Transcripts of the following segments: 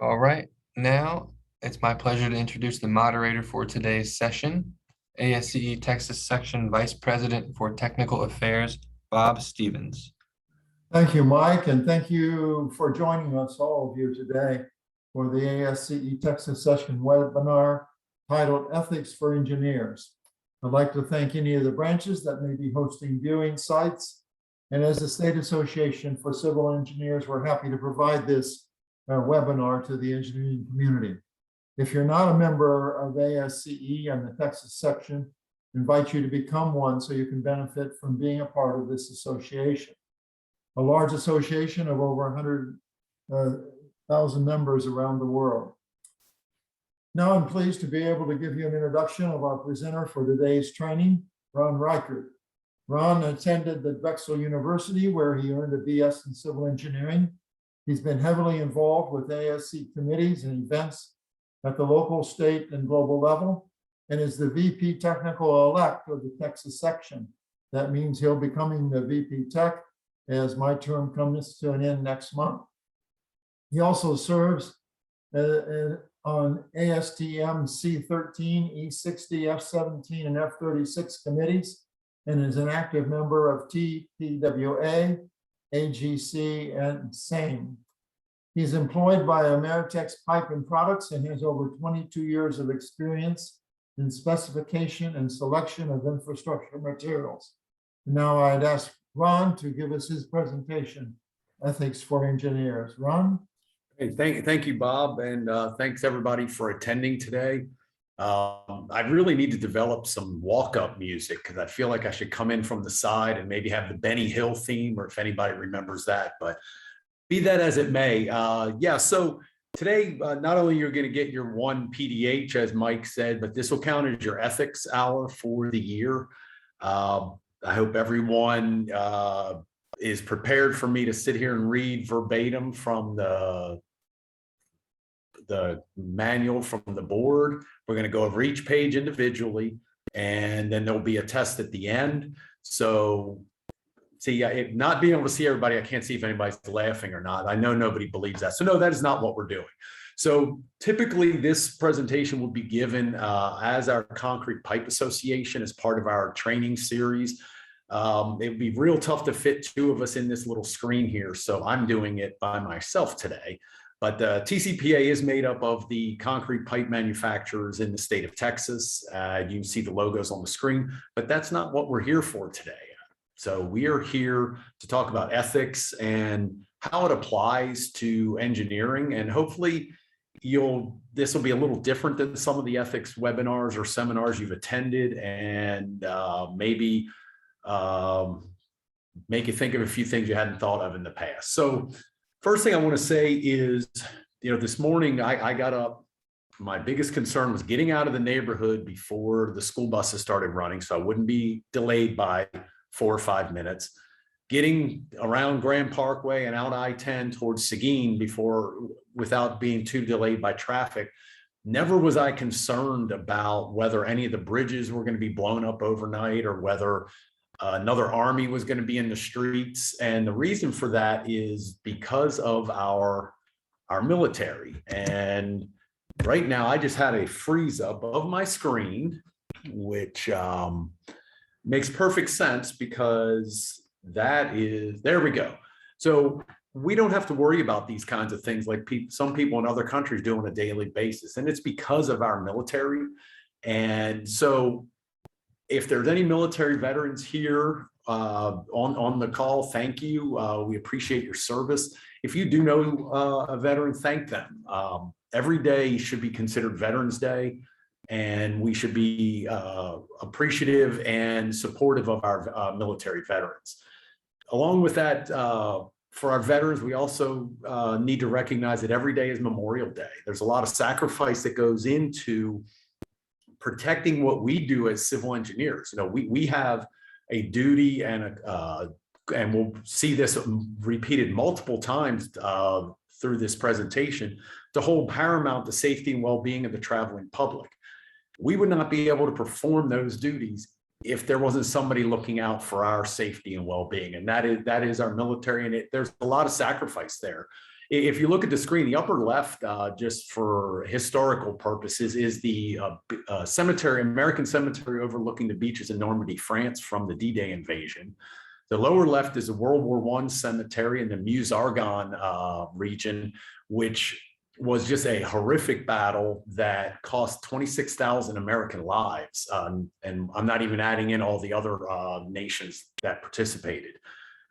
All right, now it's my pleasure to introduce the moderator for today's session, ASCE Texas Section Vice President for Technical Affairs, Bob Stevens. Thank you, Mike, and thank you for joining us, all of you, today for the ASCE Texas Session webinar titled Ethics for Engineers. I'd like to thank any of the branches that may be hosting viewing sites. And as the State Association for Civil Engineers, we're happy to provide this webinar to the engineering community. If you're not a member of ASCE and the Texas section, I invite you to become one so you can benefit from being a part of this association. A large association of over 100,000 members around the world. Now I'm pleased to be able to give you an introduction of our presenter for today's training, Ron Reichert. Ron attended the Drexel University, where he earned a BS in civil engineering. He's been heavily involved with ASCE committees and events at the local, state, and global level, and is the VP Technical Elect of the Texas section. That means he'll be becoming the VP Tech as my term comes to an end next month. He also serves on ASTM C13, E60, F17, and F36 committees, and is an active member of TPWA, AGC, and SAME. He's employed by Ameritex Pipe and Products and has over 22 years of experience in specification and selection of infrastructure materials. Now I'd ask Ron to give us his presentation, Ethics for Engineers. Ron? Hey, thank you, Bob, and thanks everybody for attending today. I really need to develop some walk-up music because I feel like I should come in from the side and maybe have the Benny Hill theme, or if anybody remembers that, but be that as it may. Yeah, so today, not only you're going to get your one PDH, as Mike said, but this will count as your ethics hour for the year. I hope everyone is prepared for me to sit here and read verbatim from the manual from the board. We're going to go over each page individually, and then there'll be a test at the end. So, see, not being able to see everybody, I can't see if anybody's laughing or not. I know nobody believes that. So no, that is not what we're doing. So typically this presentation will be given as our Concrete Pipe Association as part of our training series. It would be real tough to fit two of us in this little screen here. So I'm doing it by myself today. But TCPA is made up of the concrete pipe manufacturers in the state of Texas. You can see the logos on the screen, but that's not what we're here for today. So we are here to talk about ethics and how it applies to engineering, and hopefully this will be a little different than some of the ethics webinars or seminars you've attended, and maybe make you think of a few things you hadn't thought of in the past. So first thing I want to say is, this morning I got up. My biggest concern was getting out of the neighborhood before the school buses started running, so I wouldn't be delayed by 4 or 5 minutes. Getting around Grand Parkway and out I-10 towards Seguin without being too delayed by traffic. Never was I concerned about whether any of the bridges were going to be blown up overnight or whether another army was going to be in the streets. And the reason for that is because of our military. And right now I just had a freeze up of my screen, which makes perfect sense because there we go. So we don't have to worry about these kinds of things like some people in other countries do on a daily basis. And it's because of our military. And so if there's any military veterans here on the call, thank you. We appreciate your service. If you do know a veteran, thank them. Every day should be considered Veterans Day, and we should be appreciative and supportive of our military veterans. Along with that, for our veterans, we also need to recognize that every day is Memorial Day. There's a lot of sacrifice that goes into protecting what we do as civil engineers. We have a duty, and we'll see this repeated multiple times through this presentation, to hold paramount the safety and well-being of the traveling public. We would not be able to perform those duties if there wasn't somebody looking out for our safety and well-being, and that is our military. And there's a lot of sacrifice there. If you look at the screen, the upper left, just for historical purposes, is the cemetery, American cemetery overlooking the beaches in Normandy, France from the D-Day invasion. The lower left is a World War I cemetery in the Meuse-Argonne region, which was just a horrific battle that cost 26,000 American lives. And I'm not even adding in all the other nations that participated.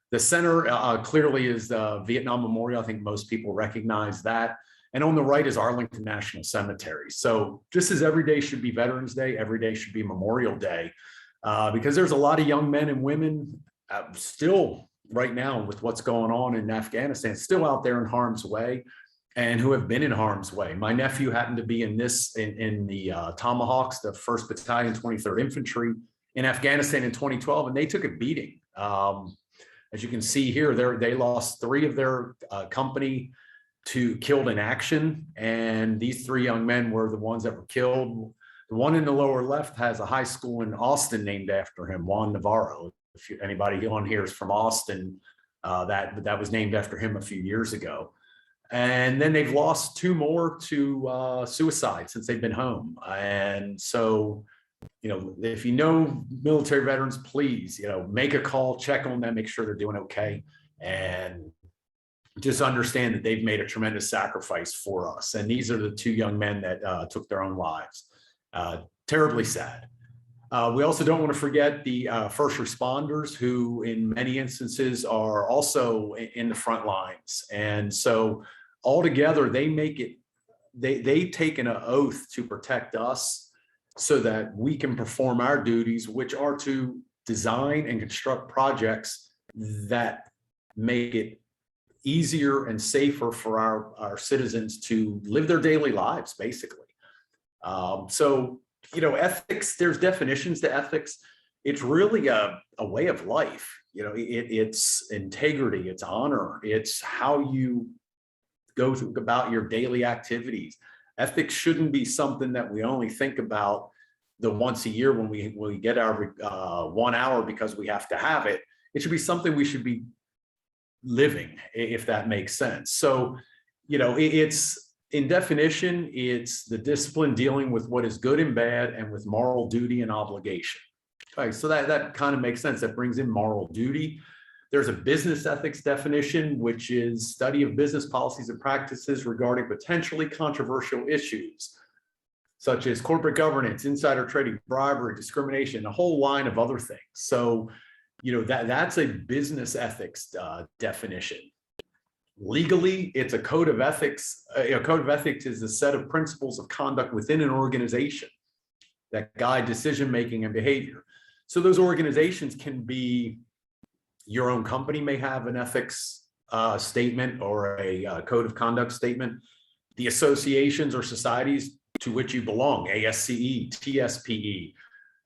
The center clearly is the Vietnam Memorial. I think most people recognize that. And on the right is Arlington National Cemetery. So just as every day should be Veterans Day, every day should be Memorial Day, because there's a lot of young men and women still right now with what's going on in Afghanistan, still out there in harm's way and who have been in harm's way. My nephew happened to be in the Tomahawks, the 1st Battalion, 23rd Infantry in Afghanistan in 2012, and they took a beating. As you can see here, they lost 3 of their company killed in action. And these 3 young men were the ones that were killed. The one in the lower left has a high school in Austin named after him, Juan Navarro. If anybody on here is from Austin, that was named after him a few years ago. And then they've lost 2 more to suicide since they've been home. And so, if you know military veterans, please, make a call, check on them, make sure they're doing okay, and just understand that they've made a tremendous sacrifice for us. And these are the 2 young men that took their own lives. Terribly sad. We also don't want to forget the first responders who in many instances are also in the front lines. And so altogether, they've taken an oath to protect us so that we can perform our duties, which are to design and construct projects that make it easier and safer for our citizens to live their daily lives, basically. Ethics, there's definitions to ethics. It's really a way of life. It's integrity, it's honor, it's how you go about your daily activities. Ethics shouldn't be something that we only think about the once a year when we get our 1 hour because we have to have it. It should be something we should be living, if that makes sense. So, it's in definition, it's the discipline dealing with what is good and bad and with moral duty and obligation. Okay, so that kind of makes sense. That brings in moral duty. There's a business ethics definition, which is study of business policies and practices regarding potentially controversial issues, such as corporate governance, insider trading, bribery, discrimination, a whole line of other things. So, that's a business ethics definition. Legally, it's a code of ethics. A code of ethics is a set of principles of conduct within an organization that guide decision-making and behavior. So those organizations can be, your own company may have an ethics statement or a code of conduct statement. The associations or societies to which you belong, ASCE, TSPE,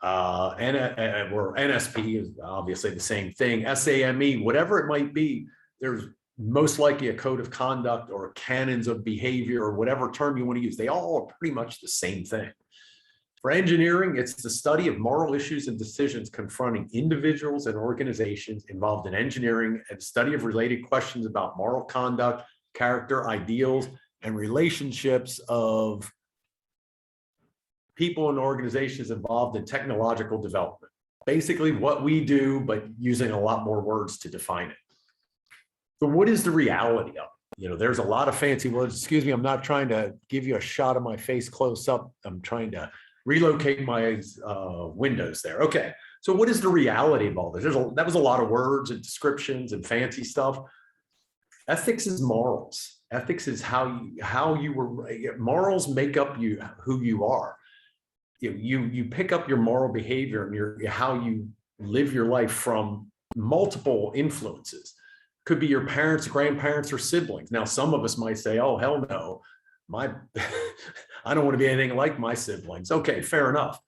or NSP is obviously the same thing, SAME, whatever it might be, there's most likely a code of conduct or canons of behavior or whatever term you want to use. They all are pretty much the same thing. For engineering, it's the study of moral issues and decisions confronting individuals and organizations involved in engineering and study of related questions about moral conduct, character, ideals, and relationships of people and organizations involved in technological development. Basically what we do, but using a lot more words to define it. So what is the reality of it? There's a lot of fancy words. Excuse me, I'm not trying to give you a shot of my face close up. I'm trying to relocate my windows there. Okay, so what is the reality of all this? That was a lot of words and descriptions and fancy stuff. Ethics is morals. Ethics is how you were. Morals make up who you are. You pick up your moral behavior and how you live your life from multiple influences. Could be your parents, grandparents, or siblings. Now, some of us might say, "Oh, hell no, I don't want to be anything like my siblings." Okay, fair enough.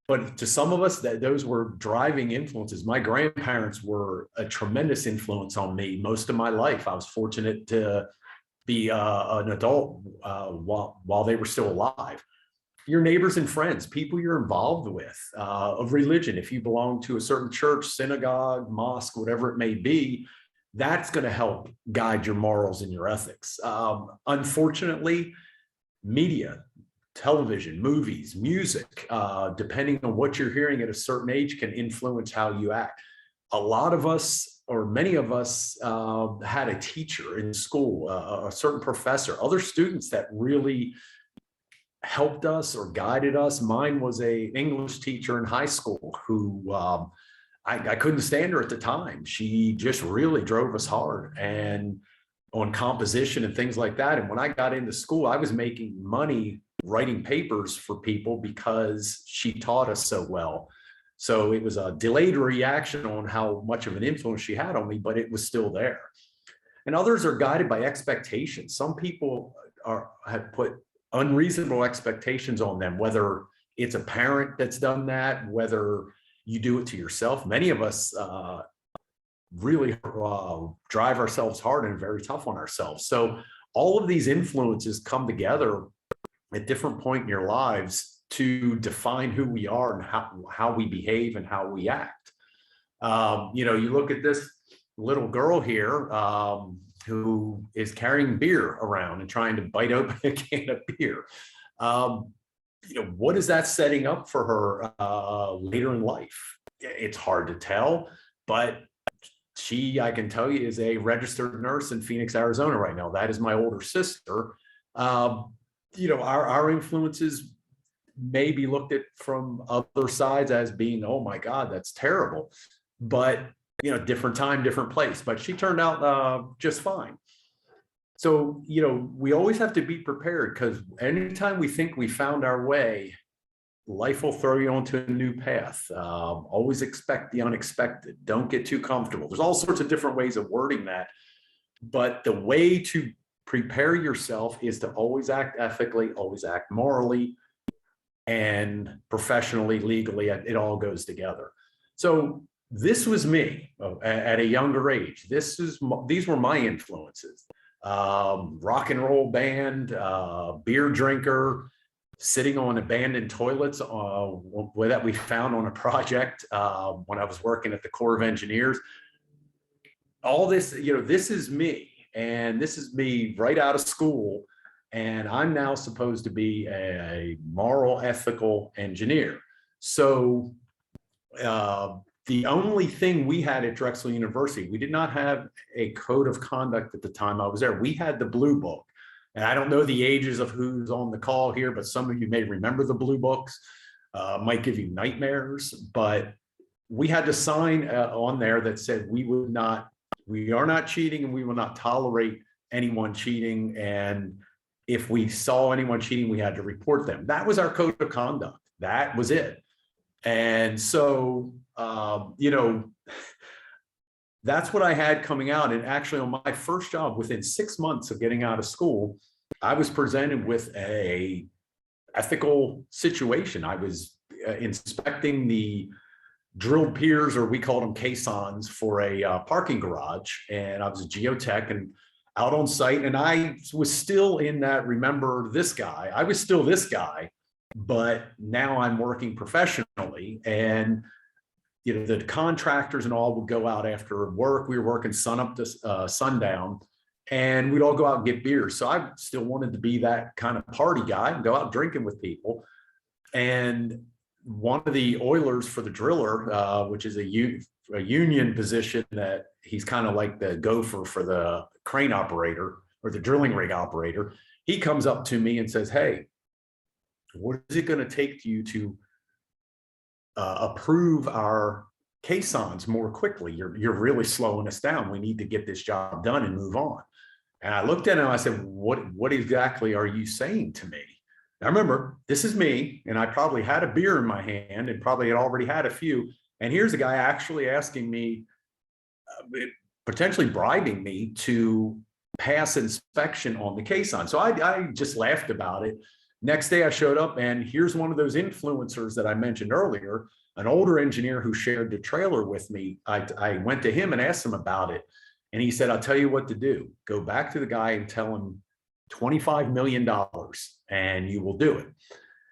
But to some of us, those were driving influences. My grandparents were a tremendous influence on me most of my life. I was fortunate to be an adult while they were still alive. Your neighbors and friends, people you're involved with, of religion, if you belong to a certain church, synagogue, mosque, whatever it may be, that's going to help guide your morals and your ethics. Unfortunately, media, television, movies, music, depending on what you're hearing at a certain age, can influence how you act. A lot of us, or many of us, had a teacher in school, a certain professor, other students that really helped us or guided us. Mine was a English teacher in high school who I couldn't stand her at the time. She just really drove us hard and on composition and things like that. And when I got into school, I was making money writing papers for people because she taught us so well. So it was a delayed reaction on how much of an influence she had on me, but it was still there. And others are guided by expectations. Some people have put unreasonable expectations on them, whether it's a parent that's done that, whether you do it to yourself. Many of us really drive ourselves hard and very tough on ourselves. So all of these influences come together at different points in your lives to define who we are and how we behave and how we act. You look at this little girl here who is carrying beer around and trying to bite open a can of beer. What is that setting up for her later in life? It's hard to tell, but she, I can tell you, is a registered nurse in Phoenix, Arizona right now. That is my older sister. Our influences may be looked at from other sides as being, oh my God, that's terrible. But, different time, different place. But she turned out just fine. So, we always have to be prepared, because anytime we think we found our way, life will throw you onto a new path. Always expect the unexpected. Don't get too comfortable. There's all sorts of different ways of wording that. But the way to prepare yourself is to always act ethically, always act morally, and professionally, legally. It all goes together. So this was me at a younger age. These were my influences. Rock and roll band, beer drinker, sitting on abandoned toilets that we found on a project when I was working at the Corps of Engineers. All this, this is me, and this is me right out of school. And I'm now supposed to be a moral, ethical engineer. So the only thing we had at Drexel University, we did not have a code of conduct at the time I was there. We had the Blue Book. And I don't know the ages of who's on the call here, but some of you may remember the Blue Books. Might give you nightmares, but we had to sign on there that said we are not cheating, and we will not tolerate anyone cheating. And if we saw anyone cheating, we had to report them. That was our code of conduct. That was it. And so, that's what I had coming out. And actually, on my first job, within 6 months of getting out of school, I was presented with a ethical situation. I was inspecting the drilled piers, or we called them caissons, for a parking garage. And I was a geotech and out on site. And I was still in that, remember this guy, I was still this guy, but now I'm working professionally. And the contractors and all would go out after work. We were working sun up to sundown, and we'd all go out and get beers. So I still wanted to be that kind of party guy and go out drinking with people. And one of the oilers for the driller, which is a union position, that he's kind of like the gopher for the crane operator or the drilling rig operator, he comes up to me and says, "Hey, what is it going to take you to approve our caissons more quickly? You're really slowing us down. We need to get this job done and move on." And I looked at him, I said, what exactly are you saying to me? Now remember, this is me, and I probably had a beer in my hand and probably had already had a few. And here's a guy actually asking me, potentially bribing me to pass inspection on the caisson. So I just laughed about it. Next day I showed up, and here's one of those influencers that I mentioned earlier, an older engineer who shared the trailer with me. I went to him and asked him about it. And he said, "I'll tell you what to do. Go back to the guy and tell him $25 million and you will do it."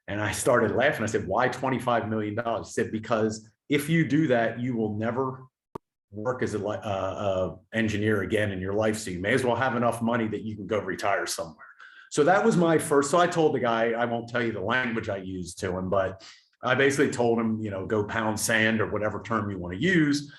And I started laughing. I said, "Why $25 million? He said, "Because if you do that, you will never work as a engineer again in your life. So you may as well have enough money that you can go retire somewhere. So that was my first. So I told the guy, I won't tell you the language I used to him, but I basically told him, go pound sand or whatever term you want to use.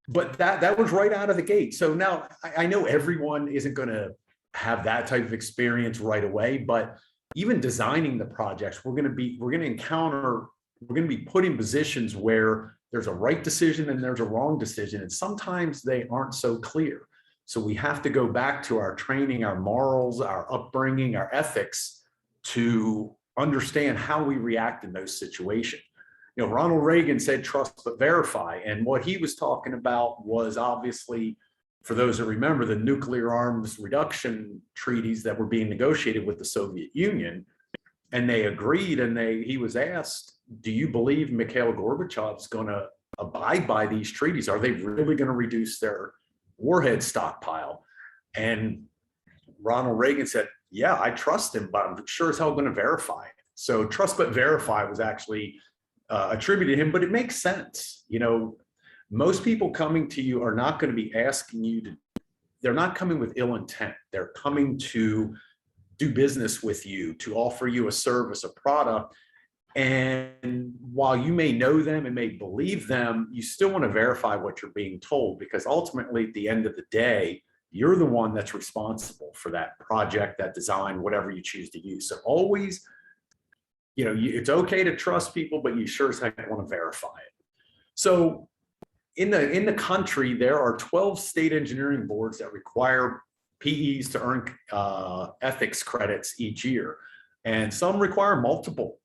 But that was right out of the gate. So now I know everyone isn't going to have that type of experience right away, but even designing the projects, we're going to be put in positions where there's a right decision and there's a wrong decision. And sometimes they aren't so clear. So we have to go back to our training, our morals, our upbringing, our ethics to understand how we react in those situations. Ronald Reagan said, trust but verify. And what he was talking about was obviously, for those that remember, the nuclear arms reduction treaties that were being negotiated with the Soviet Union. And they agreed, and he was asked, do you believe Mikhail Gorbachev's going to abide by these treaties? Are they really going to reduce their warhead stockpile? And Ronald Reagan said, yeah, I trust him, but I'm sure as hell going to verify it. So trust but verify was actually attributed to him, but it makes sense. Most people coming to you are not going to be asking you they're not coming with ill intent. They're coming to do business with you, to offer you a service, a product. And while you may know them and may believe them, you still want to verify what you're being told, because ultimately at the end of the day, you're the one that's responsible for that project, that design, whatever you choose to use. So always, it's okay to trust people, but you sure as heck want to verify it. So in the country, there are 12 state engineering boards that require PEs to earn ethics credits each year. And some require multiple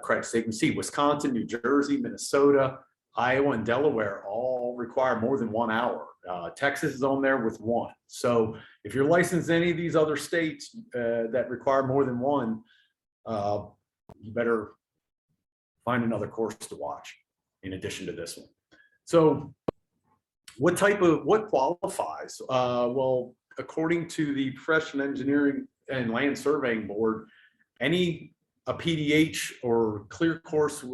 credits. They can see Wisconsin, New Jersey, Minnesota, Iowa, and Delaware all require more than 1 hour. Texas is on there with 1. So if you're licensed in any of these other states that require more than 1, you better find another course to watch in addition to this one. So what qualifies? Well, according to the Professional Engineering and Land Surveying Board, a PDH or clear course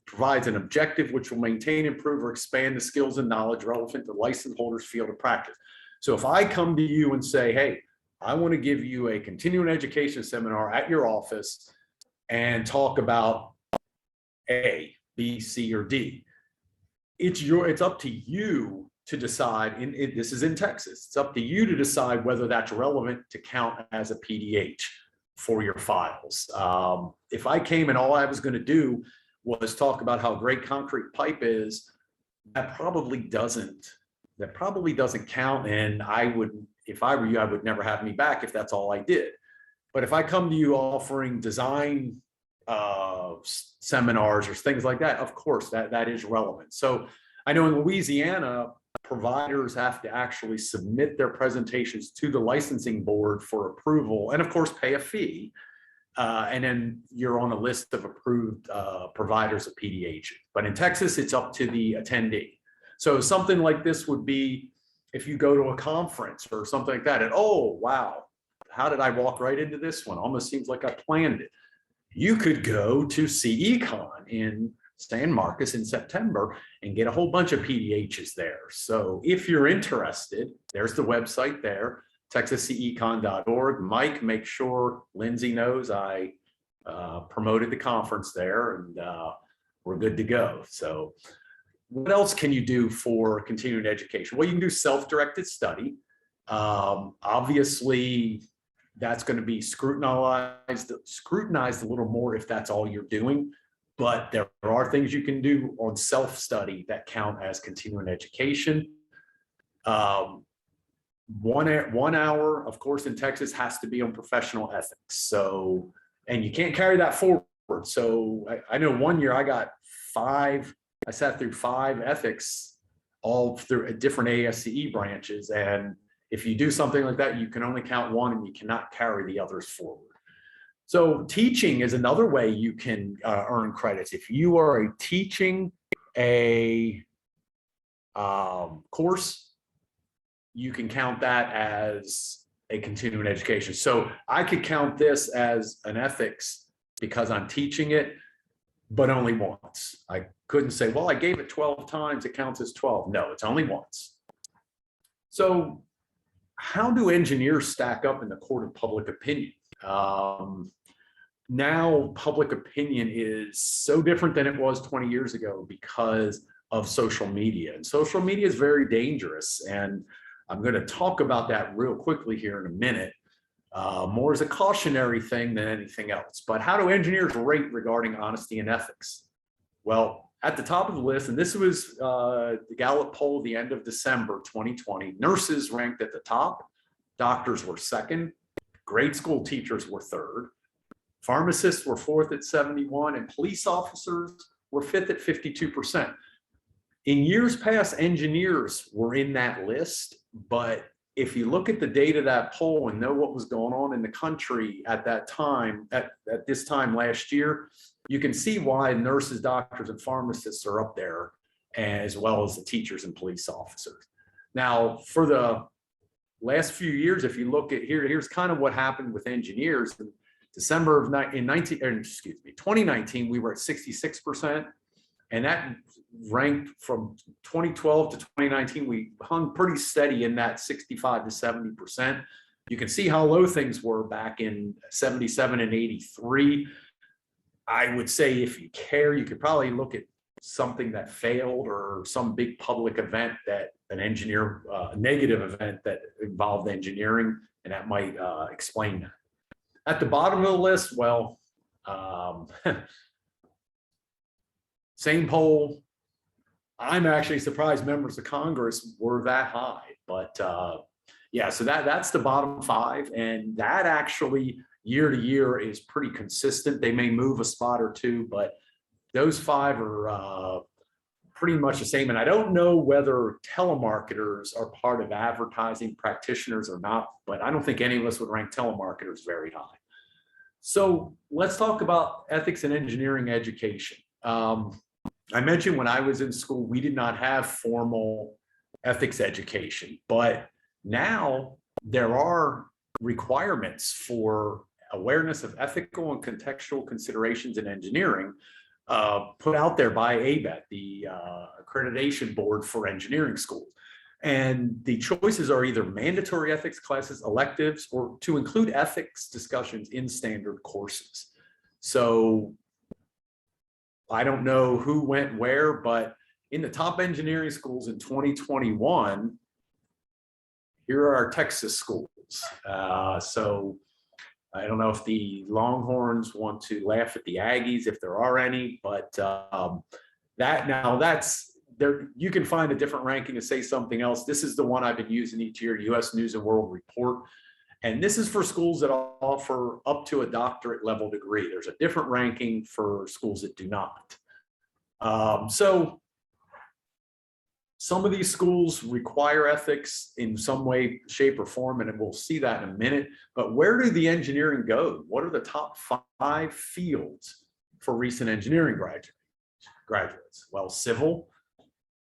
provides an objective which will maintain, improve, or expand the skills and knowledge relevant to license holders' field of practice. So if I come to you and say, hey, I want to give you a continuing education seminar at your office and talk about A, B, C, or D, it's up to you to decide. This is in Texas. It's up to you to decide whether that's relevant to count as a PDH for your files. If I came and all I was going to do was talk about how great concrete pipe is, that probably doesn't count. And if I were you, I would never have me back if that's all I did. But if I come to you offering design seminars or things like that, of course, that is relevant. So I know in Louisiana, providers have to actually submit their presentations to the licensing board for approval, and of course pay a fee. And then you're on a list of approved providers of PDH. But in Texas, it's up to the attendee. So something like this would be if you go to a conference or something like that, and oh, wow, how did I walk right into this one? Almost seems like I planned it. You could go to CECon in San Marcos in September and get a whole bunch of PDHs there. So if you're interested, there's the website there, texascecon.org. Mike, make sure Lindsay knows I promoted the conference there, and we're good to go. So what else can you do for continuing education? Well, you can do self-directed study. Obviously, that's going to be scrutinized a little more if that's all you're doing. But there are things you can do on self-study that count as continuing education. 1 hour, of course, in Texas has to be on professional ethics. So, and you can't carry that forward. So I know 1 year I sat through 5 ethics all through different ASCE branches. And if you do something like that, you can only count 1 and you cannot carry the others forward. So teaching is another way you can earn credits. If you are teaching a course, you can count that as a continuing education. So I could count this as an ethics because I'm teaching it. but only once. I couldn't say, well, I gave it 12 times, it counts as 12. No, it's only once. So how do engineers stack up in the court of public opinion? Now public opinion is so different than it was 20 years ago because of social media. And social media is very dangerous. And I'm going to talk about that real quickly here in a minute, more as a cautionary thing than anything else. But how do engineers rate regarding honesty and ethics? Well, at the top of the list, and this was the Gallup poll at the end of December 2020, nurses ranked at the top, doctors were second, grade school teachers were third, pharmacists were fourth at 71, and police officers were fifth at 52%. In years past, engineers were in that list, but if you look at the data of that poll and know what was going on in the country at that time, at this time last year, you can see why nurses, doctors, and pharmacists are up there, as well as the teachers and police officers. Now, for the last few years, if you look at here's kind of what happened with engineers. In December of 2019, we were at 66%, and that ranked from 2012 to 2019. We hung pretty steady in that 65 to 70%. You can see how low things were back in 77 and 83. I would say if you care, you could probably look at something that failed or some big public event that an engineer, negative event that involved engineering, and that might explain that. At the bottom of the list, well, same poll. I'm actually surprised members of Congress were that high, but yeah, so that's the bottom five, and that actually year to year is pretty consistent. They may move a spot or two, but those five are pretty much the same. And I don't know whether telemarketers are part of advertising practitioners or not, but I don't think any of us would rank telemarketers very high. So let's talk about ethics and engineering education. I mentioned when I was in school, we did not have formal ethics education, but now there are requirements for awareness of ethical and contextual considerations in engineering put out there by ABET, the accreditation board for engineering schools. And the choices are either mandatory ethics classes, electives, or to include ethics discussions in standard courses. So I don't know who went where, but in the top engineering schools in 2021, here are our Texas schools. So I don't know if the Longhorns want to laugh at the Aggies, if there are any, but that's there. You can find a different ranking to say something else. This is the one I've been using each year, U.S. News and World Report. And this is for schools that offer up to a doctorate level degree. There's a different ranking for schools that do not. So some of these schools require ethics in some way, shape, or form, and we'll see that in a minute. But where do the engineering go? What are the top 5 fields for recent engineering graduates? Well, civil,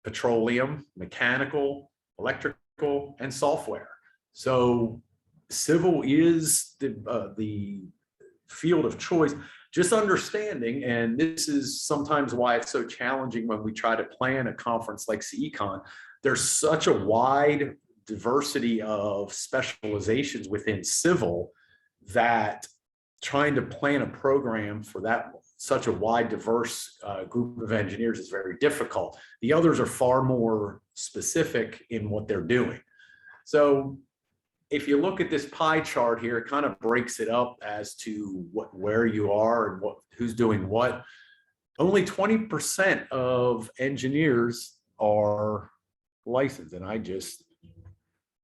petroleum, mechanical, electrical, and software. So civil is the field of choice. Just understanding, and this is sometimes why it's so challenging when we try to plan a conference like CECon, there's such a wide diversity of specializations within civil that trying to plan a program for that such a wide diverse group of engineers is very difficult. The others are far more specific in what they're doing. So if you look at this pie chart here, it kind of breaks it up as to where you are and who's doing what. Only 20% of engineers are licensed, and I just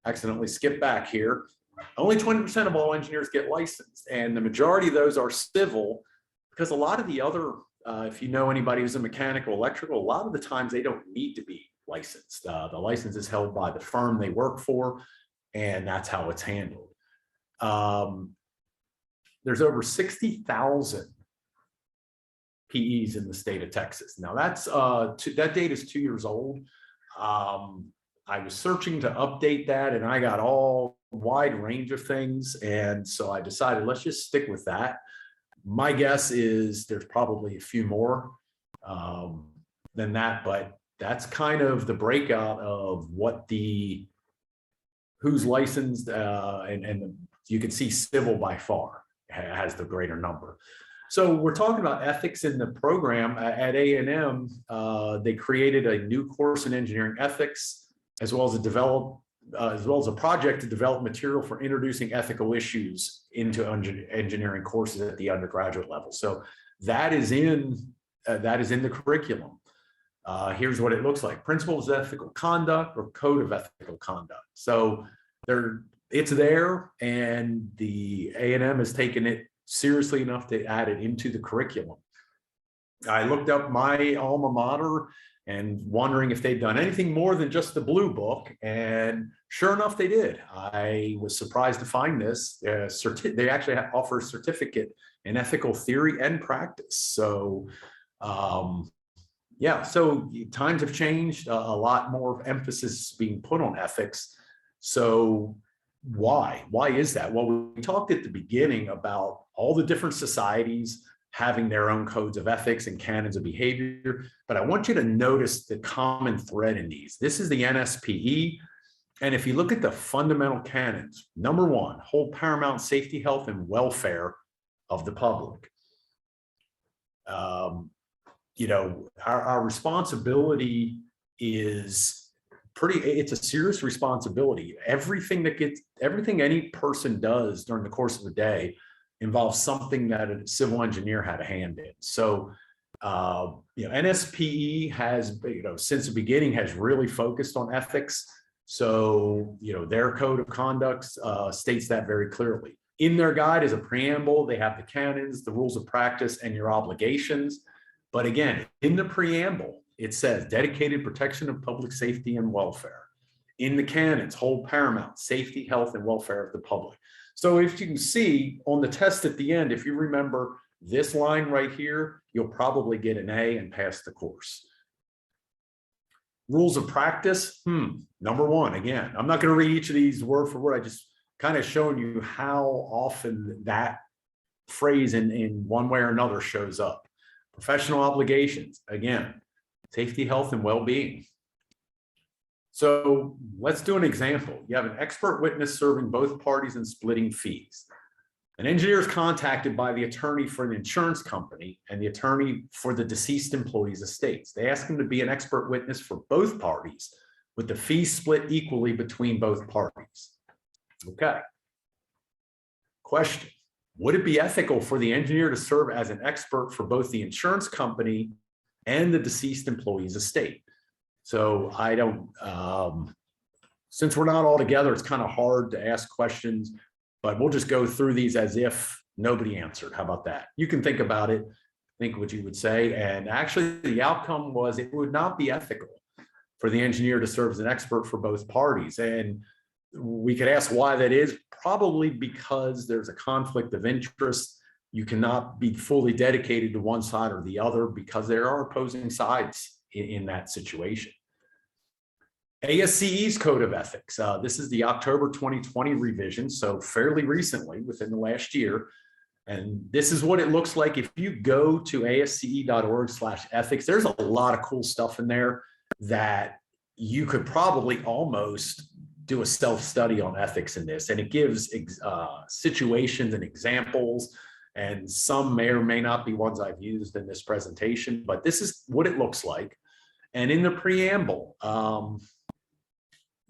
accidentally skipped back here. Only 20% of all engineers get licensed, and the majority of those are civil, because a lot of the other, if you know anybody who's in mechanical, electrical, a lot of the times they don't need to be licensed. The license is held by the firm they work for, and that's how it's handled. There's over 60,000 PEs in the state of Texas. Now that's that data is 2 years old. I was searching to update that, and I got all wide range of things, and so I decided let's just stick with that. My guess is there's probably a few more than that, but that's kind of the breakout of who's licensed, and you can see civil by far has the greater number. So we're talking about ethics in the program at A&M. They created a new course in engineering ethics, as well as a project to develop material for introducing ethical issues into engineering courses at the undergraduate level. So that is in the curriculum. Here's what it looks like: principles of ethical conduct or code of ethical conduct. So it's there, and the A&M has taken it seriously enough to add it into the curriculum. I looked up my alma mater and wondering if they'd done anything more than just the blue book, and sure enough, they did. I was surprised to find this. They actually offer a certificate in ethical theory and practice. So yeah, so times have changed. A lot more emphasis is being put on ethics. So why is that? Well, we talked at the beginning about all the different societies having their own codes of ethics and canons of behavior, but I want you to notice the common thread in these. This is the NSPE, and if you look at the fundamental canons, number one, hold paramount safety, health, and welfare of the public. Our responsibility is it's a serious responsibility. Everything any person does during the course of the day involves something that a civil engineer had a hand in. So, NSPE has, since the beginning has really focused on ethics. So, their code of conduct states that very clearly. In their guide is a preamble. They have the canons, the rules of practice, and your obligations. But again, in the preamble, it says dedicated protection of public safety and welfare. In the canons, hold paramount safety, health, and welfare of the public. So if you can see on the test at the end, if you remember this line right here, you'll probably get an A and pass the course. Rules of practice, number one, again, I'm not going to read each of these word for word. I just kind of showing you how often that phrase in one way or another shows up. Professional obligations, again, safety, health, and well-being. So let's do an example. You have an expert witness serving both parties and splitting fees. An engineer is contacted by the attorney for an insurance company and the attorney for the deceased employee's estates. They ask him to be an expert witness for both parties, with the fees split equally between both parties. Okay. Question: would it be ethical for the engineer to serve as an expert for both the insurance company and the deceased employee's estate? So I don't, since we're not all together, it's kind of hard to ask questions, but we'll just go through these as if nobody answered. How about that? You can think about it, think what you would say. And actually the outcome was it would not be ethical for the engineer to serve as an expert for both parties. And we could ask why that is. Probably because there's a conflict of interest. You cannot be fully dedicated to one side or the other because there are opposing sides in that situation. ASCE's Code of Ethics. This is the October 2020 revision, so fairly recently, within the last year. And this is what it looks like. If you go to asce.org/ethics, there's a lot of cool stuff in there that you could probably almost do a self-study on ethics in this. And it gives situations and examples, and some may or may not be ones I've used in this presentation, but this is what it looks like. And in the preamble,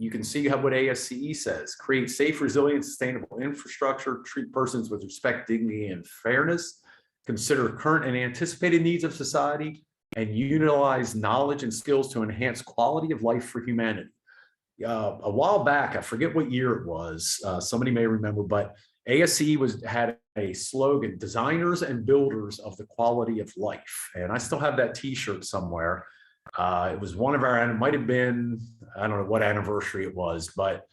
you can see what ASCE says: create safe, resilient, sustainable infrastructure, treat persons with respect, dignity, and fairness, consider current and anticipated needs of society, and utilize knowledge and skills to enhance quality of life for humanity. A while back, I forget what year it was, somebody may remember, but ASCE had a slogan: designers and builders of the quality of life. And I still have that t-shirt somewhere. It was one of our, and it might have been, I don't know what anniversary it was, but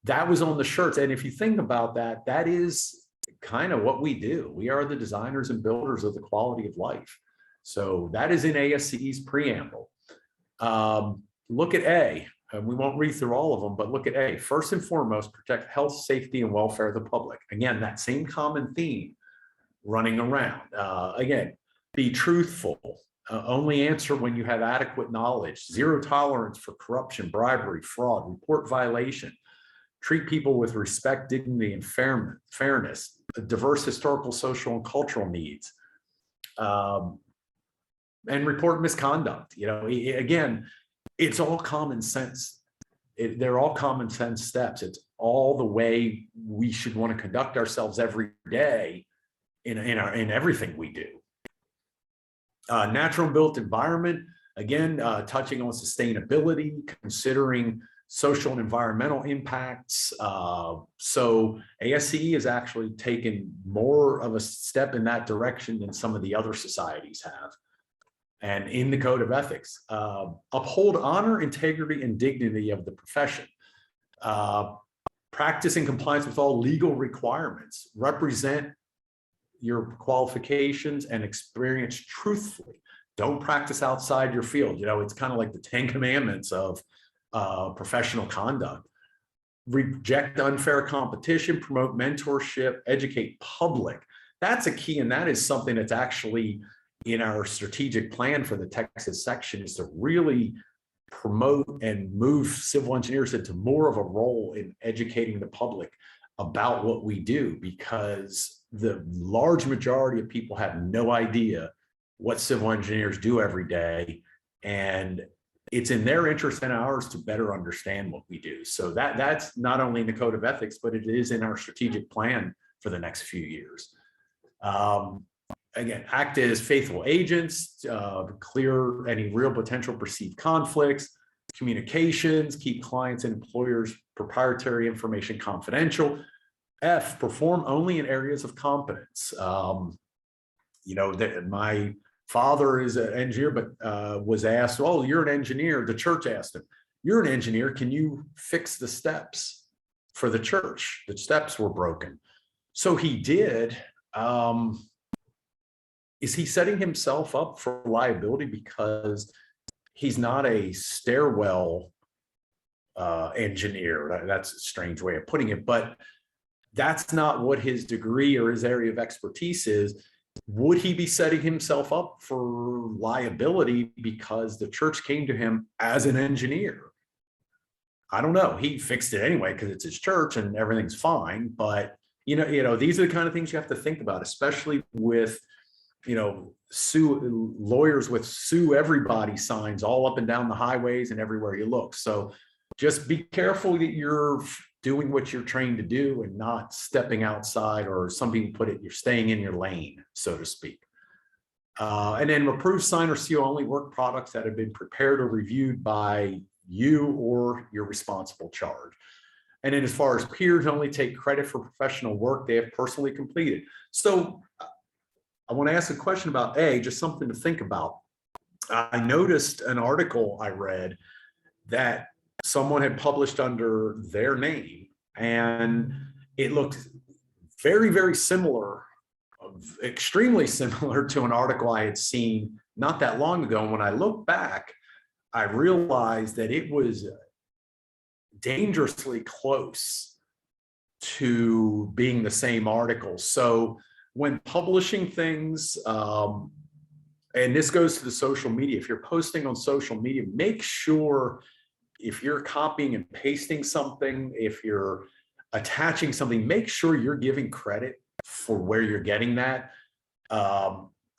that was on the shirts. And if you think about that, that is kind of what we do. We are the designers and builders of the quality of life. So that is in ASCE's preamble. Look at A, and we won't read through all of them, but look at A. First and foremost, protect health, safety, and welfare of the public. Again, that same common theme. running around. Again, be truthful. Only answer when you have adequate knowledge. Zero tolerance for corruption, bribery, fraud. Report violation. Treat people with respect, dignity, and fairness. Diverse historical, social, and cultural needs. And report misconduct. Again, it's all common sense. They're all common sense steps. It's all the way we should want to conduct ourselves every day in everything we do. Natural built environment, again, touching on sustainability, considering social and environmental impacts. So ASCE has actually taken more of a step in that direction than some of the other societies have. And in the code of ethics, uphold honor, integrity, and dignity of the profession. Practice in compliance with all legal requirements. Represent your qualifications and experience truthfully. Don't practice outside your field. It's kind of like the 10 commandments of professional conduct. Reject unfair competition, promote mentorship, educate public. That's a key, and that is something that's actually in our strategic plan for the Texas section, is to really promote and move civil engineers into more of a role in educating the public about what we do, because the large majority of people have no idea what civil engineers do every day. And it's in their interest and ours to better understand what we do. So that's not only in the code of ethics, but it is in our strategic plan for the next few years. Again, act as faithful agents, clear any real potential perceived conflicts, communications, keep clients and employers' proprietary information confidential. F, perform only in areas of competence. That my father is an engineer, but was asked, "Oh, you're an engineer." The church asked him, "You're an engineer. Can you fix the steps for the church? The steps were broken." So he did. Is he setting himself up for liability because he's not a stairwell engineer? That's a strange way of putting it, but that's not what his degree or his area of expertise is. Would he be setting himself up for liability because the church came to him as an engineer? I don't know. He fixed it anyway because it's his church and everything's fine. But these are the kind of things you have to think about, especially with lawyers with sue everybody signs all up and down the highways and everywhere you look. So just be careful that you're doing what you're trained to do and not stepping outside, or some people put it, you're staying in your lane, so to speak. And then approve, sign, or seal only work products that have been prepared or reviewed by you or your responsible charge. And then as far as peers, only take credit for professional work they have personally completed. So I want to ask a question about just something to think about. I noticed an article I read that someone had published under their name, and it looked very, very similar, extremely similar to an article I had seen not that long ago. And when I looked back, I realized that it was dangerously close to being the same article. So when publishing things, and this goes to the social media, if you're posting on social media, make sure if you're copying and pasting something, if you're attaching something, make sure you're giving credit for where you're getting that.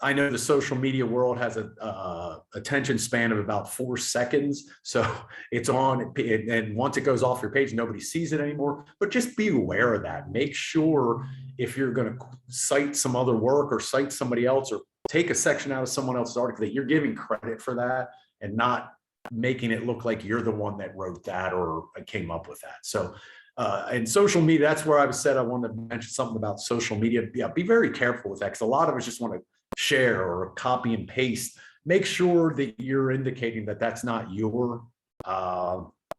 I know the social media world has a attention span of about 4 seconds. So it's on, and once it goes off your page, nobody sees it anymore. But just be aware of that. Make sure if you're going to cite some other work or cite somebody else or take a section out of someone else's article, that you're giving credit for that and not making it look like you're the one that wrote that or came up with that. So and social media, that's where I said I wanted to mention something about social media. Yeah, be very careful with that, because a lot of us just want to share or copy and paste. Make sure that you're indicating that that's not your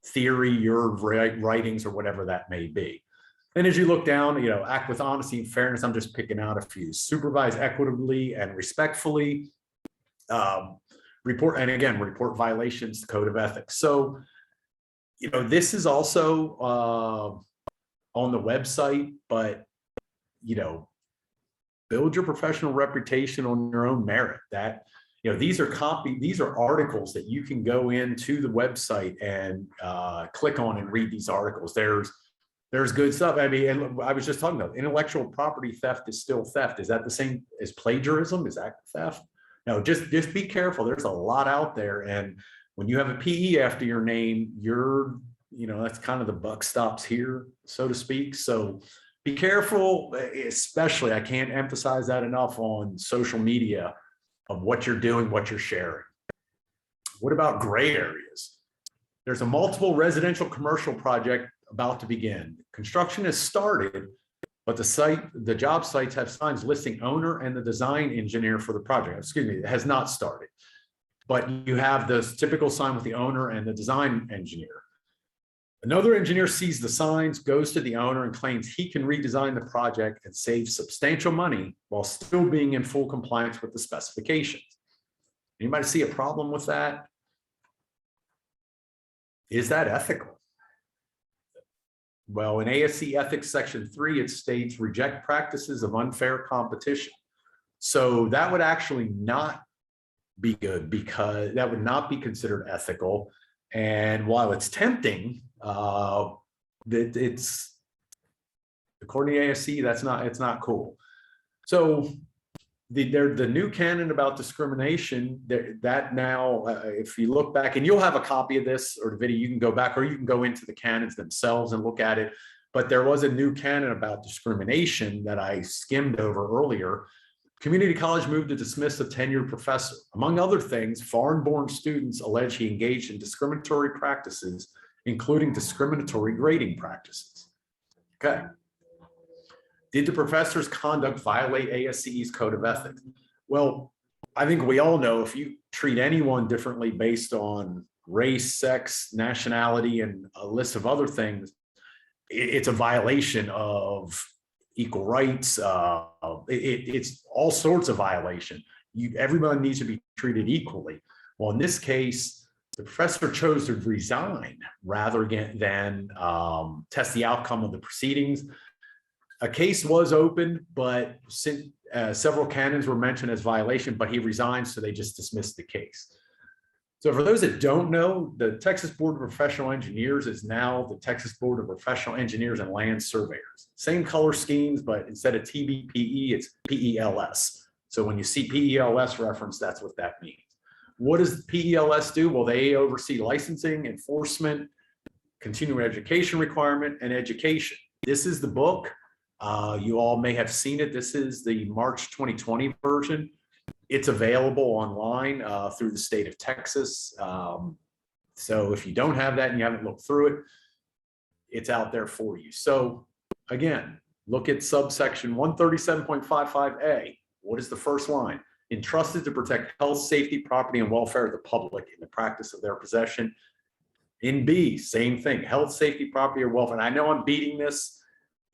theory, your writings, or whatever that may be. And as you look down, act with honesty and fairness. I'm just picking out a few. Supervise equitably and respectfully. Report, and again, report violations, code of ethics. So, this is also on the website, but, build your professional reputation on your own merit. That, you know, these are articles that you can go into the website and click on and read these articles. There's good stuff. I mean, and I was just talking about intellectual property theft is still theft. Is that the same as plagiarism? Is that theft? No, just be careful. There's a lot out there. And when you have a PE after your name, that's kind of the buck stops here, so to speak. So be careful, especially, I can't emphasize that enough on social media, of what you're doing, what you're sharing. What about gray areas? There's a multiple residential commercial project about to begin. Construction has started, but the job sites have signs listing owner and the design engineer for the project. Excuse me, it has not started. But you have this typical sign with the owner and the design engineer. Another engineer sees the signs, goes to the owner and claims he can redesign the project and save substantial money while still being in full compliance with the specifications. Anybody see a problem with that? Is that ethical? Well, in ASCE Ethics Section 3, it states reject practices of unfair competition. So that would actually not be good, because that would not be considered ethical. And while it's tempting, it's, according to ASCE, it's not cool. So the new canon about discrimination, that now, if you look back, and you'll have a copy of this or the video, you can go back, or you can go into the canons themselves and look at it. But there was a new canon about discrimination that I skimmed over earlier. Community college moved to dismiss a tenured professor. Among other things, foreign-born students allege he engaged in discriminatory practices, including discriminatory grading practices. Okay. Did the professor's conduct violate ASCE's code of ethics? Well, I think we all know if you treat anyone differently based on race, sex, nationality, and a list of other things, it's a violation of equal rights. It's all sorts of violation. Everyone needs to be treated equally. Well, in this case, the professor chose to resign rather than test the outcome of the proceedings. A case was opened, but several canons were mentioned as violation, but he resigned, so they just dismissed the case. So for those that don't know, the Texas Board of Professional Engineers is now the Texas Board of Professional Engineers and Land Surveyors. Same color schemes, but instead of TBPE, it's PELS. So when you see PELS reference, that's what that means. What does PELS do? Well, they oversee licensing, enforcement, continuing education requirement, and education. This is the book. You all may have seen it. This is the March 2020 version. It's available online through the state of Texas. So if you don't have that and you haven't looked through it, it's out there for you. So again, look at subsection 137.55A. What is the first line? Entrusted to protect health, safety, property, and welfare of the public in the practice of their possession. In B, same thing, health, safety, property, or welfare. And I know I'm beating this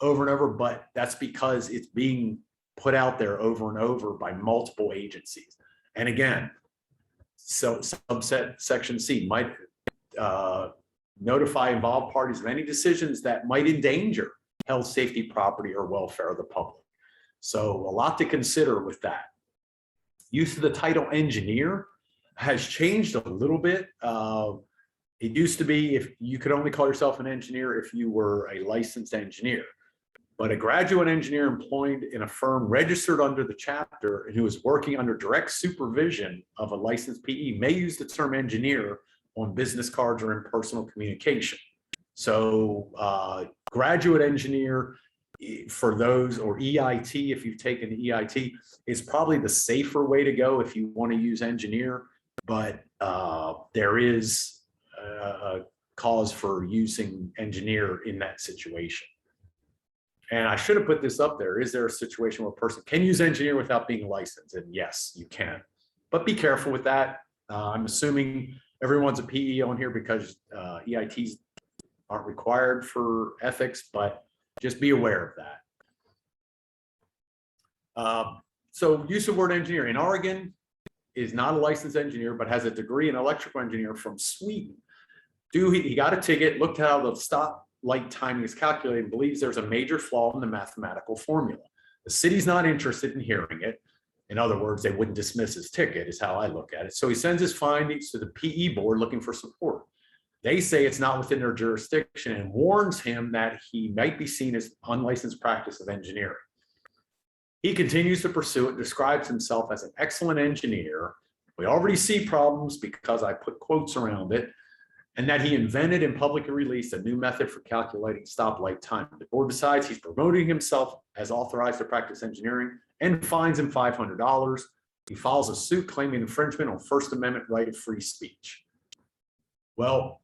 over and over, but that's because it's being put out there over and over by multiple agencies. And again, so subset section C might notify involved parties of any decisions that might endanger health, safety, property, or welfare of the public. So a lot to consider with that. Use of the title engineer has changed a little bit. It used to be if you could only call yourself an engineer if you were a licensed engineer. But a graduate engineer employed in a firm registered under the chapter and who is working under direct supervision of a licensed PE may use the term engineer on business cards or in personal communication. So graduate engineer for those, or EIT, if you've taken the EIT, is probably the safer way to go if you want to use engineer, but there is a cause for using engineer in that situation. And I should have put this up there. Is there a situation where a person can use engineer without being licensed? And yes, you can, but be careful with that. I'm assuming everyone's a PE on here because EITs aren't required for ethics, but just be aware of that. So use of word engineer in Oregon is not a licensed engineer, but has a degree in electrical engineer from Sweden. He got a ticket, looked how the stop light timing is calculated, and believes there's a major flaw in the mathematical formula. The city's not interested in hearing it. In other words, they wouldn't dismiss his ticket, is how I look at it. So he sends his findings to the PE board looking for support. They say it's not within their jurisdiction and warns him that he might be seen as unlicensed practice of engineering. He continues to pursue it, describes himself as an excellent engineer. We already see problems because I put quotes around it, and that he invented and publicly released a new method for calculating stoplight time. The board decides he's promoting himself as authorized to practice engineering and fines him $500. He files a suit claiming infringement on First Amendment right of free speech. Well,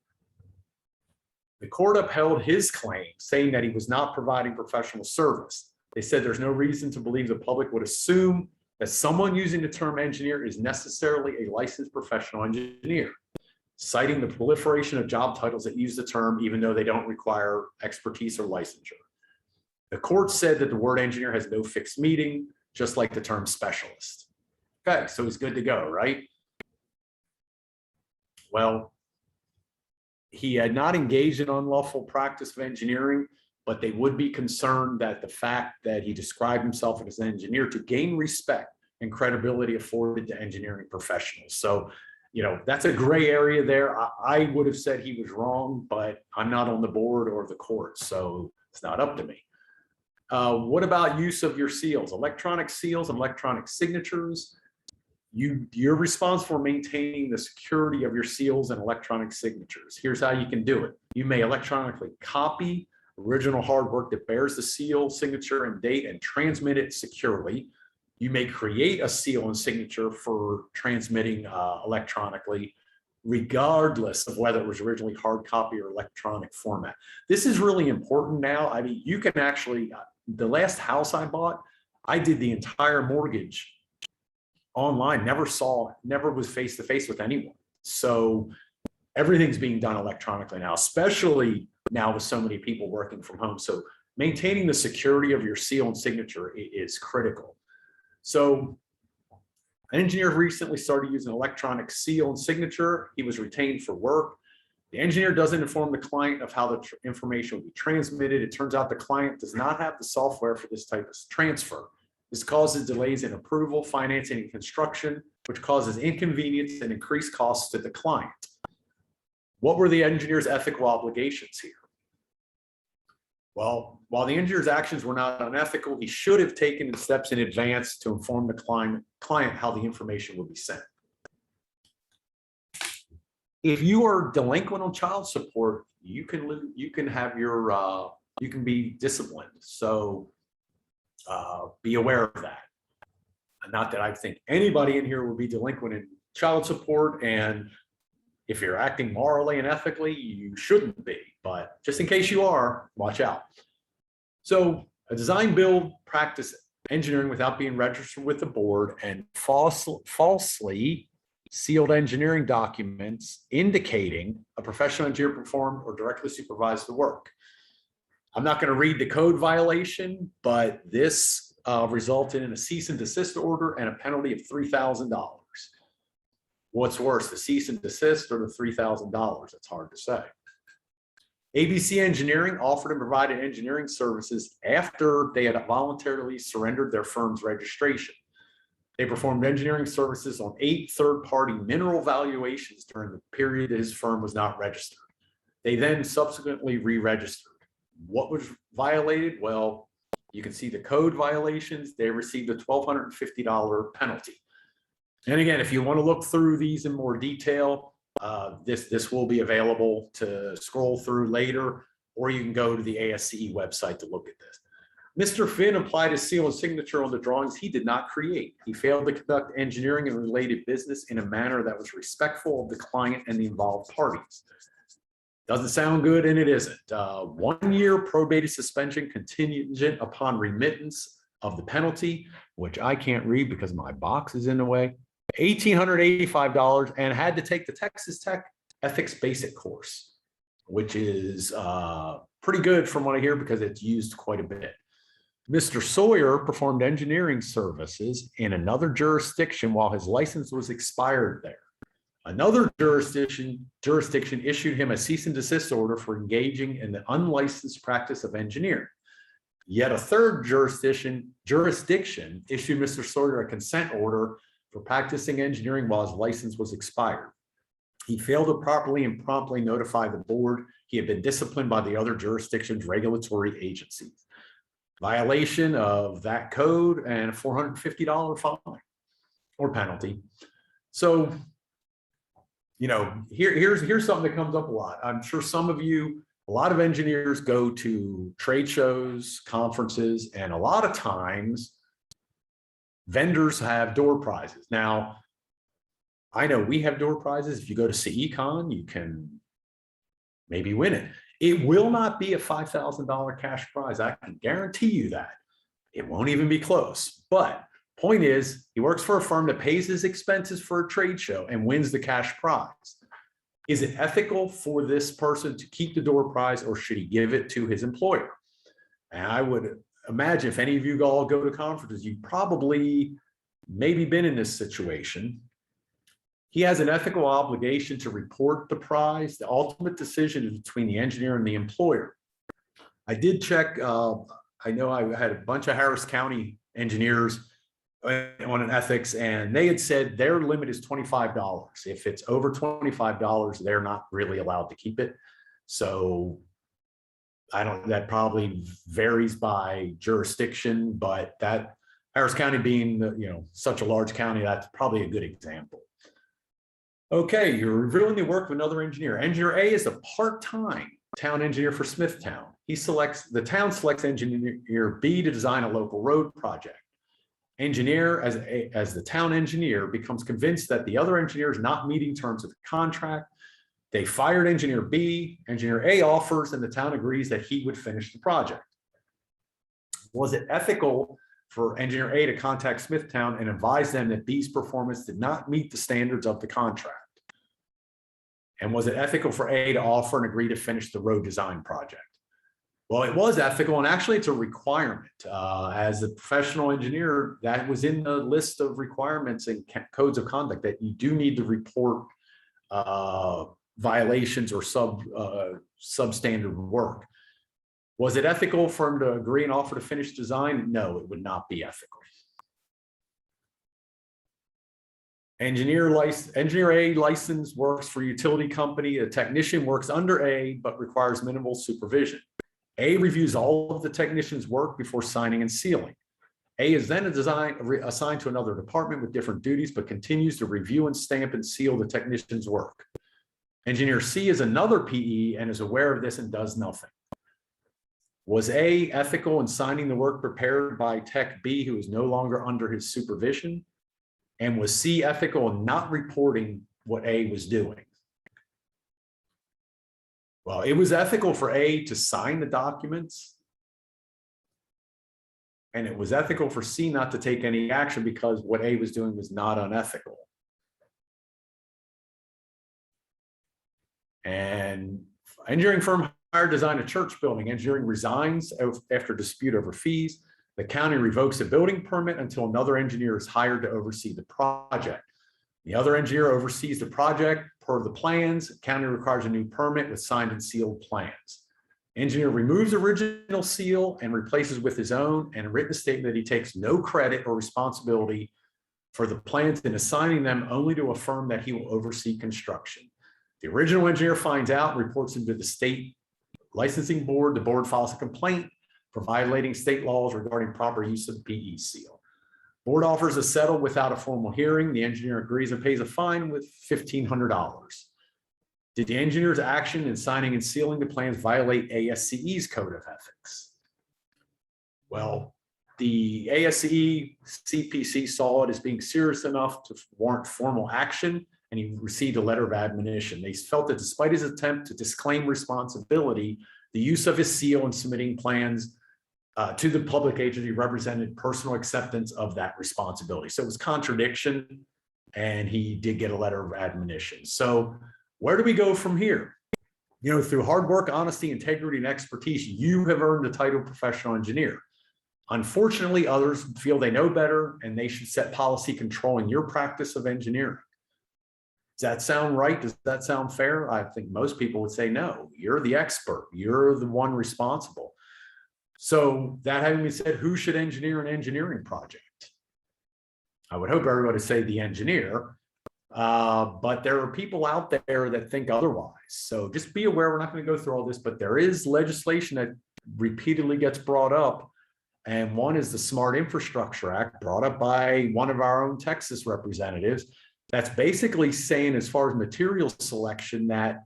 the court upheld his claim, saying that he was not providing professional service. They said there's no reason to believe the public would assume that someone using the term engineer is necessarily a licensed professional engineer, citing the proliferation of job titles that use the term even though they don't require expertise or licensure. The court said that the word engineer has no fixed meaning, just like the term specialist. Okay, so he's good to go, right? Well, he had not engaged in unlawful practice of engineering, but they would be concerned that the fact that he described himself as an engineer to gain respect and credibility afforded to engineering professionals. So, you know, that's a gray area there. I would have said he was wrong, but I'm not on the board or the court, so it's not up to me. What about use of your seals? Electronic seals and electronic signatures. You're responsible for maintaining the security of your seals and electronic signatures. Here's how you can do it. You may electronically copy original hard work that bears the seal, signature, and date and transmit it securely. You may create a seal and signature for transmitting electronically, regardless of whether it was originally hard copy or electronic format. This is really important now. I mean, you can actually, the last house I bought, I did the entire mortgage online, never was face to face with anyone. So everything's being done electronically now, especially now with so many people working from home. So maintaining the security of your seal and signature is critical. So an engineer recently started using electronic seal and signature. He was retained for work. The engineer doesn't inform the client of how the information will be transmitted. It turns out the client does not have the software for this type of transfer. This causes delays in approval, financing, and construction, which causes inconvenience and increased costs to the client. What were the engineer's ethical obligations here? Well, while the engineer's actions were not unethical, he should have taken steps in advance to inform the client how the information would be sent. If you are delinquent on child support, you can have your you can be disciplined. So be aware of that. Not that I think anybody in here will be delinquent in child support, and if you're acting morally and ethically, you shouldn't be, but just in case you are, watch out. So a design, build, practice engineering without being registered with the board and falsely sealed engineering documents indicating a professional engineer performed or directly supervised the work. I'm not going to read the code violation, but this resulted in a cease and desist order and a penalty of $3,000. What's worse, the cease and desist or the $3,000? It's hard to say. ABC Engineering offered and provided engineering services after they had voluntarily surrendered their firm's registration. They performed engineering services on 8 third-party mineral valuations during the period his firm was not registered. They then subsequently re-registered. What was violated? Well, you can see the code violations. They received a $1,250 penalty. And again, if you want to look through these in more detail, this will be available to scroll through later, or you can go to the ASCE website to look at this. Mr. Finn applied his seal and signature on the drawings he did not create. He failed to conduct engineering and related business in a manner that was respectful of the client and the involved parties. Doesn't sound good, and it isn't. 1 year probated suspension contingent upon remittance of the penalty, which I can't read because my box is in the way. $1,885, and had to take the Texas Tech Ethics Basic course, which is pretty good from what I hear because it's used quite a bit. Mr. Sawyer performed engineering services in another jurisdiction while his license was expired there. Another jurisdiction issued him a cease and desist order for engaging in the unlicensed practice of engineering. Yet a third jurisdiction issued Mr. Sawyer a consent order for practicing engineering while his license was expired. He failed to properly and promptly notify the board he had been disciplined by the other jurisdiction's regulatory agencies. Violation of that code and a $450 fine or penalty. So, here's something that comes up a lot. I'm sure some of you, a lot of engineers go to trade shows, conferences, and a lot of times vendors have door prizes. Now, I know we have door prizes. If you go to CECon, you can maybe win it. It will not be a $5,000 cash prize. I can guarantee you that. It won't even be close. But point is, he works for a firm that pays his expenses for a trade show and wins the cash prize. Is it ethical for this person to keep the door prize, or should he give it to his employer? And I would imagine if any of you all go to conferences, you've probably maybe been in this situation. He has an ethical obligation to report the prize. The ultimate decision is between the engineer and the employer. I did check. I know I had a bunch of Harris County engineers on an ethics, and they had said their limit is $25. If it's over $25, they're not really allowed to keep it. So that probably varies by jurisdiction, but that Harris County being, such a large county, that's probably a good example. Okay, you're reviewing the work of another engineer. Engineer A is a part-time town engineer for Smithtown. The town selects engineer B to design a local road project. Engineer, as the town engineer, becomes convinced that the other engineer is not meeting terms of the contract. They fired engineer B. Engineer A offers, and the town agrees that he would finish the project. Was it ethical for engineer A to contact Smithtown and advise them that B's performance did not meet the standards of the contract? And was it ethical for A to offer and agree to finish the road design project? Well, it was ethical, and actually it's a requirement. As a professional engineer, that was in the list of requirements and codes of conduct that you do need to report violations or substandard work. Was it ethical for him to agree and offer to finish design? No, it would not be ethical. Engineer A license works for utility company. A technician works under A, but requires minimal supervision. A reviews all of the technician's work before signing and sealing. A is then assigned to another department with different duties, but continues to review and stamp and seal the technician's work. Engineer C is another PE and is aware of this and does nothing. Was A ethical in signing the work prepared by Tech B, who is no longer under his supervision? And was C ethical in not reporting what A was doing? Well, it was ethical for A to sign the documents, and it was ethical for C not to take any action because what A was doing was not unethical. And engineering firm hired to design a church building. Engineering resigns after dispute over fees. The county revokes a building permit until another engineer is hired to oversee the project. The other engineer oversees the project per the plans. The county requires a new permit with signed and sealed plans. Engineer removes original seal and replaces with his own, and a written statement that he takes no credit or responsibility for the plans and assigning them only to a firm that he will oversee construction. The original engineer finds out and reports him to the state licensing board. The board files a complaint for violating state laws regarding proper use of the PE seal. Board offers to settle without a formal hearing. The engineer agrees and pays a fine with $1,500. Did the engineer's action in signing and sealing the plans violate ASCE's code of ethics? Well, the ASCE CPC saw it as being serious enough to warrant formal action, and he received a letter of admonition. They felt that despite his attempt to disclaim responsibility, the use of his seal in submitting plans to the public agency represented personal acceptance of that responsibility. So it was contradiction, and he did get a letter of admonition. So where do we go from here? Through hard work, honesty, integrity, and expertise, you have earned the title professional engineer. Unfortunately, others feel they know better, and they should set policy controlling your practice of engineering. Does that sound right? Does that sound fair? I think most people would say no. You're the expert. You're the one responsible. So that having been said, who should engineer an engineering project? I would hope everybody would say the engineer, but there are people out there that think otherwise. So just be aware, we're not going to go through all this, but there is legislation that repeatedly gets brought up. And one is the Smart Infrastructure Act, brought up by one of our own Texas representatives. That's basically saying, as far as material selection, that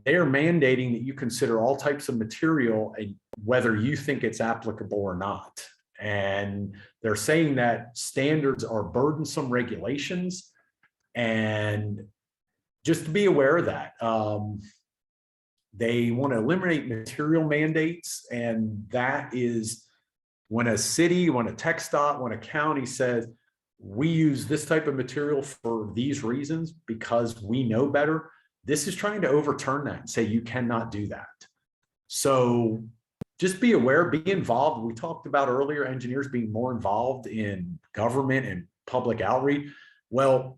they're mandating that you consider all types of material and whether you think it's applicable or not. And they're saying that standards are burdensome regulations, and just to be aware of that. They want to eliminate material mandates, and that is when a city, when a TxDOT, when a county says, we use this type of material for these reasons because we know better. This is trying to overturn that and say you cannot do that. So just be aware, be involved. We talked about earlier, engineers being more involved in government and public outreach. Well,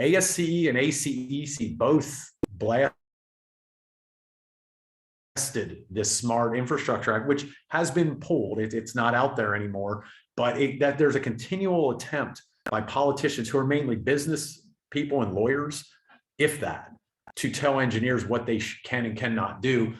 ASCE and ACEC both blasted this Smart Infrastructure Act, which has been pulled. It's not out there anymore, but that there's a continual attempt by politicians who are mainly business people and lawyers, if that, to tell engineers what they can and cannot do.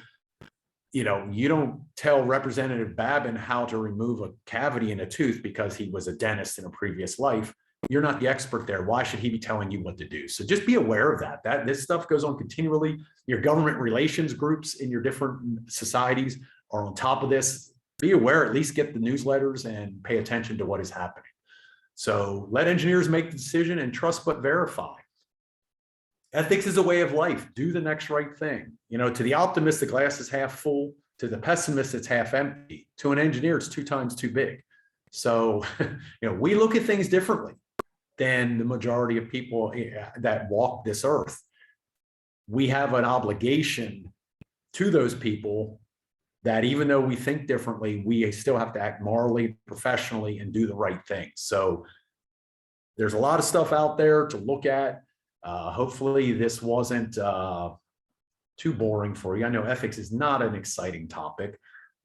You know, you don't tell Representative Babin how to remove a cavity in a tooth because he was a dentist in a previous life. You're not the expert there. Why should he be telling you what to do? So just be aware of that. This stuff goes on continually. Your government relations groups in your different societies are on top of this. Be aware, at least get the newsletters and pay attention to what is happening. So let engineers make the decision and trust but verify. Ethics is a way of life. Do the next right thing. You know, to the optimist, the glass is half full. To the pessimist, it's half empty. To an engineer, it's 2 times too big. So, you know, we look at things differently than the majority of people that walk this earth. We have an obligation to those people that even though we think differently, we still have to act morally, professionally, and do the right thing. So there's a lot of stuff out there to look at. Hopefully this wasn't too boring for you. I know ethics is not an exciting topic,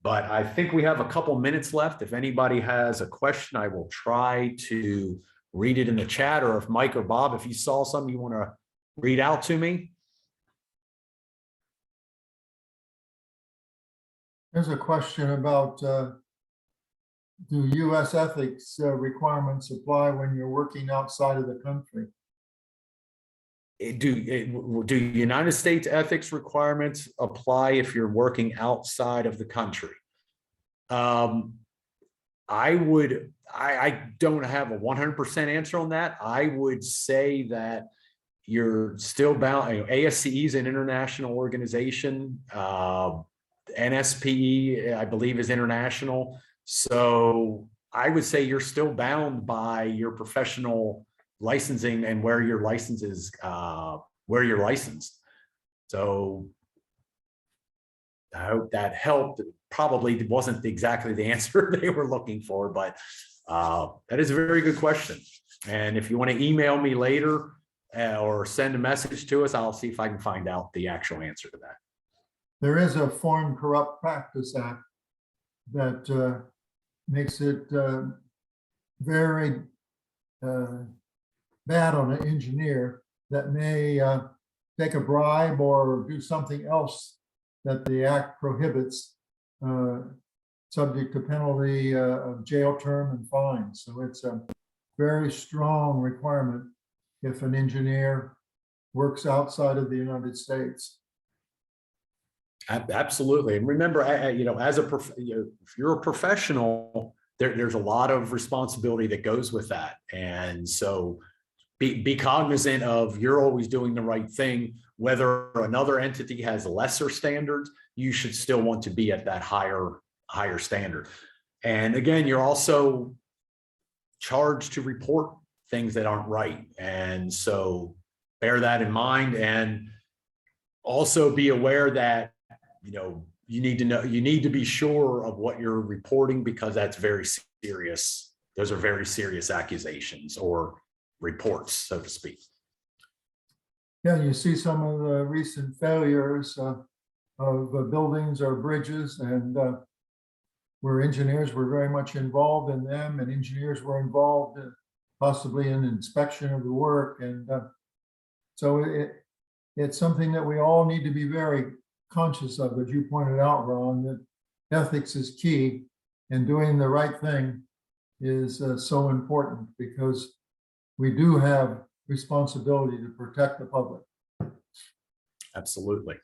but I think we have a couple minutes left. If anybody has a question, I will try to read it in the chat, or if Mike or Bob, if you saw something you want to read out to me. There's a question about do U.S. ethics requirements apply when you're working outside of the country? Do United States ethics requirements apply if you're working outside of the country? I don't have a 100% answer on that. I would say that you're still bound. You know, ASCE is an international organization. NSPE, I believe, is international. So I would say you're still bound by your professional licensing and where your license is, where you're licensed. So I hope that helped. Probably wasn't exactly the answer they were looking for, but that is a very good question. And if you want to email me later or send a message to us, I'll see if I can find out the actual answer to that. There is a Foreign Corrupt Practice Act that makes it very bad on an engineer that may take a bribe or do something else that the act prohibits, subject to penalty of jail term and fines. So it's a very strong requirement if an engineer works outside of the United States. Absolutely. And remember, you know, as if you're a professional, there's a lot of responsibility that goes with that. And so be cognizant of you're always doing the right thing. Whether another entity has lesser standards, you should still want to be at that higher standard. And again, you're also charged to report things that aren't right. And so bear that in mind, and also be aware that, you know, you need to be sure of what you're reporting, because that's very serious. Those are very serious accusations or reports, so to speak. Yeah, you see some of the recent failures of buildings or bridges, and where engineers were very much involved in them, and engineers were involved possibly in inspection of the work. And so it's something that we all need to be very conscious of, as you pointed out, Ron, that ethics is key, and doing the right thing is so important, because we do have responsibility to protect the public. Absolutely.